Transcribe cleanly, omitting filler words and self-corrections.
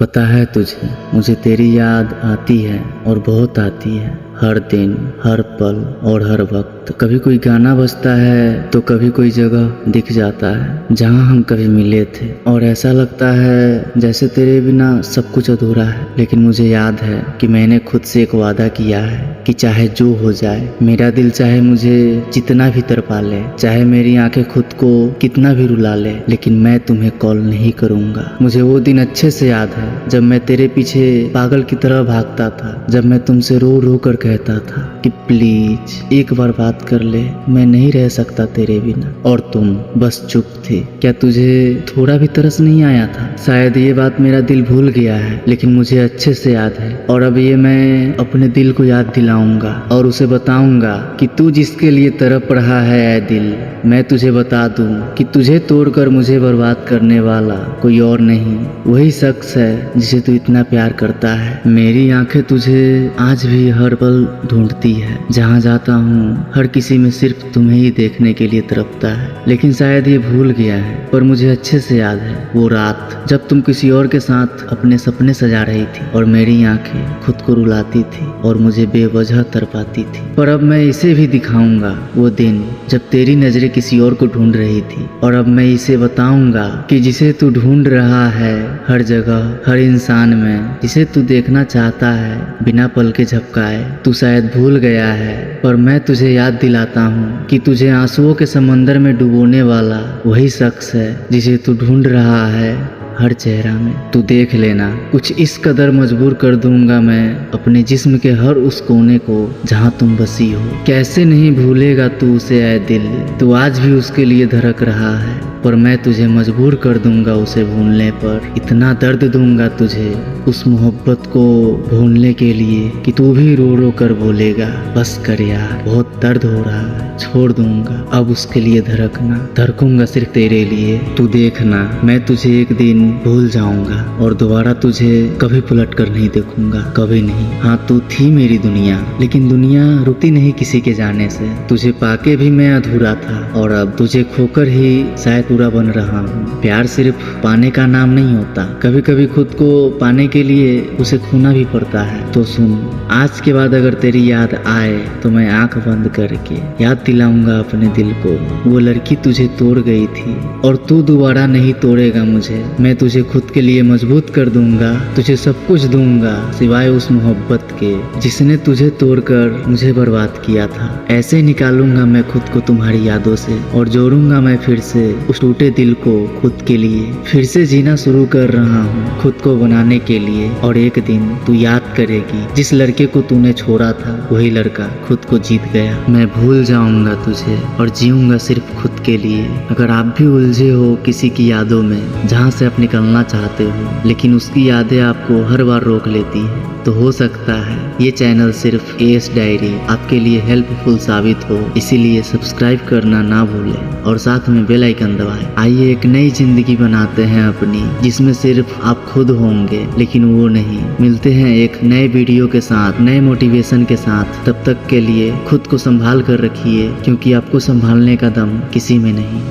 पता है तुझे, मुझे तेरी याद आती है और बहुत आती है। हर दिन, हर पल और हर वक्त। कभी कोई गाना बजता है तो कभी कोई जगह दिख जाता है जहां हम कभी मिले थे, और ऐसा लगता है जैसे तेरे बिना सब कुछ अधूरा है। लेकिन मुझे याद है कि मैंने खुद से एक वादा किया है कि चाहे जो हो जाए, मेरा दिल चाहे मुझे जितना भी तड़पा ले, चाहे मेरी आंखें खुद को कितना भी रुला ले, लेकिन मैं तुम्हें कॉल नहीं करूंगा। मुझे वो दिन अच्छे से याद है जब मैं तेरे पीछे पागल की तरह भागता था, जब मैं तुमसे रो रो कर कहता था कि प्लीज एक बार बात कर ले, मैं नहीं रह सकता तेरे बिना, और तुम बस चुप थे। क्या तुझे थोड़ा भी तरस नहीं आया था? शायद ये बात मेरा दिल भूल गया है, लेकिन मुझे अच्छे से याद है, और अब ये मैं अपने दिल को याद दिलाऊंगा और उसे बताऊंगा कि तू जिसके लिए तड़प रहा है ऐ दिल, मैं तुझे बता दूं कि तुझे तोड़कर मुझे बर्बाद करने वाला कोई और नहीं, वही शख्स है जिसे तू इतना प्यार करता है। मेरी आंखें तुझे आज भी हर पल ढूंढती है, जहाँ जाता हूँ हर किसी में सिर्फ तुम्हें ही देखने के लिए तड़पता है। लेकिन शायद ये भूल गया है, पर मुझे अच्छे से याद है वो रात जब तुम किसी और के साथ अपने सपने सजा रही थी और मेरी आंखें खुद को रुलाती थी और मुझे बेवजह तड़पाती थी। पर अब मैं इसे भी दिखाऊंगा, वो दिन जब तेरी नजरें किसी और को ढूंढ रही थी, और अब मैं इसे बताऊंगा कि जिसे तू ढूंढ रहा है हर जगह, हर इंसान में, जिसे तू देखना चाहता है बिना पल के झपकाए, तू शायद भूल गया है, पर मैं तुझे याद दिलाता हूँ कि तुझे आंसुओं के समंदर में डुबोने वाला वही शख्स है जिसे तू ढूंढ रहा है हर चेहरा में। तू देख लेना, कुछ इस कदर मजबूर कर दूंगा मैं अपने जिस्म के हर उस कोने को जहां तुम बसी हो। कैसे नहीं भूलेगा तू उसे ऐ दिल, तू आज भी उसके लिए धड़क रहा है, पर मैं तुझे मजबूर कर दूंगा उसे भूलने पर। इतना दर्द दूंगा तुझे उस मोहब्बत को भूलने के लिए कि तू भी रो रो कर बोलेगा बस कर यार, बहुत दर्द हो रहा है, छोड़ दूंगा अब उसके लिए धड़कना, धड़कूंगा सिर्फ तेरे लिए। तू देखना, मैं तुझे एक दिन भूल जाऊंगा और दोबारा तुझे कभी पलट कर नहीं देखूंगा, कभी नहीं। हाँ, तू थी मेरी दुनिया, लेकिन दुनिया रुकती नहीं किसी के जाने से। तुझे पाके भी मैं अधूरा था, और अब तुझे खोकर ही शायद पूरा बन रहा हूँ। प्यार सिर्फ पाने का नाम नहीं होता, कभी कभी खुद को पाने के लिए उसे खोना भी पड़ता है। तो सुन, आज के बाद अगर तेरी याद आए तो मैं आंख बंद करके याद दिलाऊंगा अपने दिल को, वो लड़की तुझे तोड़ गई थी और तू दोबारा नहीं तोड़ेगा मुझे। मैं तुझे खुद के लिए मजबूत कर दूंगा, तुझे सब कुछ दूंगा सिवाय उस मोहब्बत के जिसने तुझे तोड़कर मुझे बर्बाद किया था। ऐसे निकालूंगा मैं खुद को तुम्हारी यादों से, और जोड़ूंगा मैं फिर से उस टूटे दिल को खुद के लिए। फिर से जीना शुरू कर रहा हूँ खुद को बनाने के लिए, और एक दिन तू याद करेगी जिस लड़के को तूने छोड़ा था वही लड़का खुद को जीत गया। मैं भूल जाऊंगा तुझे और जीऊंगा सिर्फ खुद के लिए। अगर आप भी उलझे हो किसी की यादों में जहाँ से आप निकलना चाहते हो, लेकिन उसकी यादें आपको हर बार रोक लेती है, तो हो सकता है ये चैनल सिर्फ एएस डायरी आपके लिए हेल्पफुल साबित हो। इसीलिए सब्सक्राइब करना ना भूलें और साथ में बेल आइकन दबाएं। आइए एक नई जिंदगी बनाते हैं अपनी, जिसमें सिर्फ आप खुद होंगे लेकिन वो नहीं। मिलते हैं एक नए वीडियो के साथ, नए मोटिवेशन के साथ। तब तक के लिए खुद को संभाल कर रखिए, क्योंकि आपको संभालने का दम किसी में नहीं।